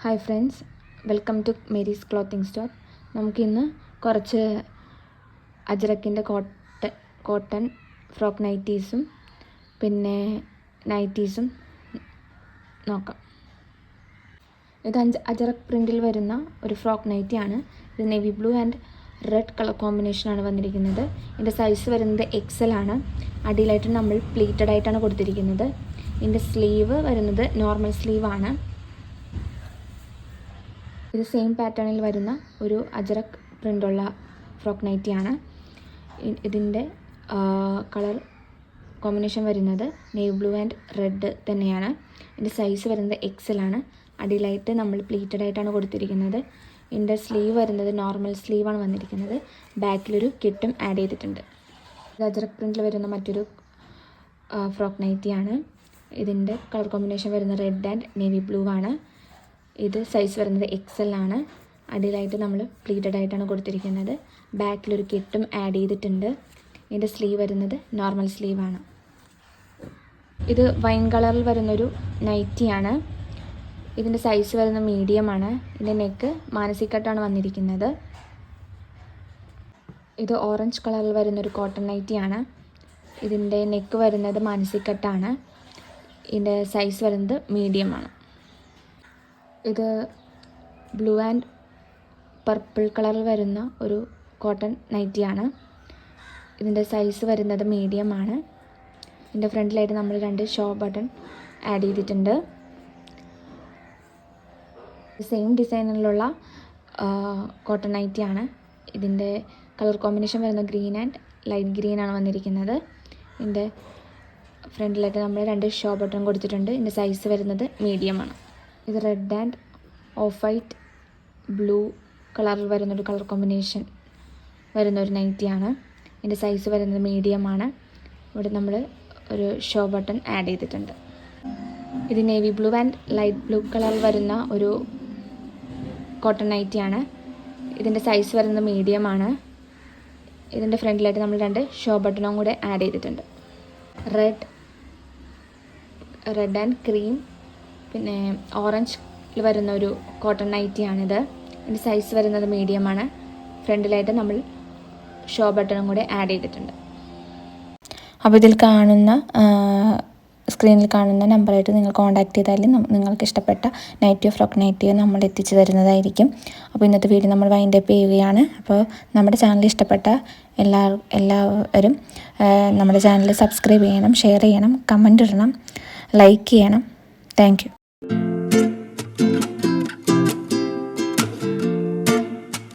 Hi friends, welcome to Mary's clothing store. നമുക്കിന്ന് കുറച്ച് അജ്രക്കിൻ്റെ cotton frock നൈറ്റീസും പിന്നെ നൈറ്റീസും നോക്കാം. ഇത് അജ്രക്ക് പ്രിൻറ്റിൽ വരുന്ന ഒരു ഫ്രോക്ക് നൈറ്റിയാണ്. ഇത് navy blue and red colour കോമ്പിനേഷനാണ് വന്നിരിക്കുന്നത്. ഇതിൻ്റെ സൈസ് വരുന്നത് XL ആണ്. അടിയിലായിട്ട് നമ്മൾ പ്ലീറ്റഡ് ആയിട്ടാണ് കൊടുത്തിരിക്കുന്നത്. ഇതിൻ്റെ സ്ലീവ് വരുന്നത് നോർമൽ സ്ലീവാണ്. ഇത് സെയിം പാറ്റേണിൽ വരുന്ന ഒരു അജ്രക്ക് പ്രിൻ്റുള്ള ഫ്രോക്ക് നൈറ്റിയാണ്. ഇതിൻ്റെ കളർ കോമ്പിനേഷൻ വരുന്നത് നേവി ബ്ലൂ ആൻഡ് റെഡ് തന്നെയാണ്. ഇതിൻ്റെ സൈസ് വരുന്നത് XL ആണ്. അടിയിലായിട്ട് നമ്മൾ പ്ലീറ്റഡ് ആയിട്ടാണ് കൊടുത്തിരിക്കുന്നത്. ഇതിൻ്റെ സ്ലീവ് വരുന്നത് നോർമൽ സ്ലീവാണ് വന്നിരിക്കുന്നത്. ബാക്കിലൊരു കിറ്റും ആഡ് ചെയ്തിട്ടുണ്ട്. ഇത് അജ്രക്ക് പ്രിൻ്റിൽ വരുന്ന മറ്റൊരു ഫ്രോക്ക് നൈറ്റിയാണ്. ഇതിൻ്റെ കളർ കോമ്പിനേഷൻ വരുന്നത് റെഡ് ആൻഡ് നേവി ബ്ലൂ ആണ്. ഇത് സൈസ് വരുന്നത് XL ആണ്. അടിയിലായിട്ട് നമ്മൾ പ്ലീറ്റഡ് ആയിട്ടാണ് കൊടുത്തിരിക്കുന്നത്. ബാക്കിലൊരു കിറ്റും ആഡ് ചെയ്തിട്ടുണ്ട്. ഇതിൻ്റെ സ്ലീവ് വരുന്നത് നോർമൽ സ്ലീവാണ്. ഇത് വൈൻ കളറിൽ വരുന്നൊരു നൈറ്റിയാണ്. ഇതിൻ്റെ സൈസ് വരുന്ന മീഡിയമാണ്. ഇതിൻ്റെ നെക്ക് മാനസിക്കട്ടാണ് വന്നിരിക്കുന്നത്. ഇത് ഓറഞ്ച് കളറിൽ വരുന്നൊരു കോട്ടൺ നൈറ്റിയാണ്. ഇതിൻ്റെ നെക്ക് വരുന്നത് മാനസിക്കട്ടാണ്. ഇതിൻ്റെ സൈസ് വരുന്നത് മീഡിയമാണ്. ഇത് ബ്ലൂ ആൻഡ് പർപ്പിൾ കളറിൽ വരുന്ന ഒരു കോട്ടൺ നൈറ്റിയാണ്. ഇതിൻ്റെ സൈസ് വരുന്നത് മീഡിയമാണ്. ഇതിൻ്റെ ഫ്രണ്ടിലായിട്ട് നമ്മൾ 2 ഷോ ബട്ടൺ ആഡ് ചെയ്തിട്ടുണ്ട്. സെയിം ഡിസൈനിലുള്ള കോട്ടൺ നൈറ്റിയാണ്. ഇതിൻ്റെ കളർ കോമ്പിനേഷൻ വരുന്നത് ഗ്രീൻ ആൻഡ് ലൈറ്റ് ഗ്രീൻ ആണ് വന്നിരിക്കുന്നത്. ഇതിൻ്റെ ഫ്രണ്ടിലായിട്ട് നമ്മൾ 2 ഷോ ബട്ടൺ കൊടുത്തിട്ടുണ്ട്. ഇതിൻ്റെ സൈസ് വരുന്നത് മീഡിയമാണ്. ഇത് red and of white blue കളറിൽ വരുന്നൊരു കളർ കോമ്പിനേഷൻ വരുന്നൊരു നൈറ്റിയാണ്. ഇതിൻ്റെ സൈസ് വരുന്നത് മീഡിയമാണ്. ഇവിടെ നമ്മൾ ഒരു ഷോ ബട്ടൺ ആഡ് ചെയ്തിട്ടുണ്ട്. ഇത് navy blue and light blue കളറിൽ വരുന്ന ഒരു കോട്ടൺ നൈറ്റിയാണ്. ഇതിൻ്റെ സൈസ് വരുന്നത് മീഡിയമാണ്. ഇതിൻ്റെ ഫ്രണ്ടിലായിട്ട് നമ്മൾ 2 ഷോ ബട്ടണും കൂടെ ആഡ് ചെയ്തിട്ടുണ്ട്. റെഡ് ആൻഡ് ക്രീം പിന്നെ ഓറഞ്ച് വരുന്ന ഒരു കോട്ടൺ നൈറ്റിയാണിത്. ഇതിൻ്റെ സൈസ് വരുന്നത് മീഡിയമാണ്. ഫ്രണ്ടിലായിട്ട് നമ്മൾ ഷോ ബട്ടണും കൂടെ ആഡ് ചെയ്തിട്ടുണ്ട്. അപ്പോൾ ഇതിൽ കാണുന്ന സ്ക്രീനിൽ കാണുന്ന നമ്പറായിട്ട് നിങ്ങൾ കോൺടാക്ട് ചെയ്താൽ നിങ്ങൾക്ക് ഇഷ്ടപ്പെട്ട നൈറ്റിയോ ഫ്രോക്ക് നൈറ്റിയോ നമ്മൾ എത്തിച്ചു തരുന്നതായിരിക്കും. അപ്പോൾ ഇന്നത്തെ വീഡിയോ നമ്മൾ വൈൻഡ് അപ്പ് ചെയ്യുകയാണ്. അപ്പോൾ നമ്മുടെ ചാനൽ ഇഷ്ടപ്പെട്ട എല്ലാവരും നമ്മുടെ ചാനൽ സബ്സ്ക്രൈബ് ചെയ്യണം, ഷെയർ ചെയ്യണം, കമൻറ്റ് ഇടണം, ലൈക്ക് ചെയ്യണം. Thank you.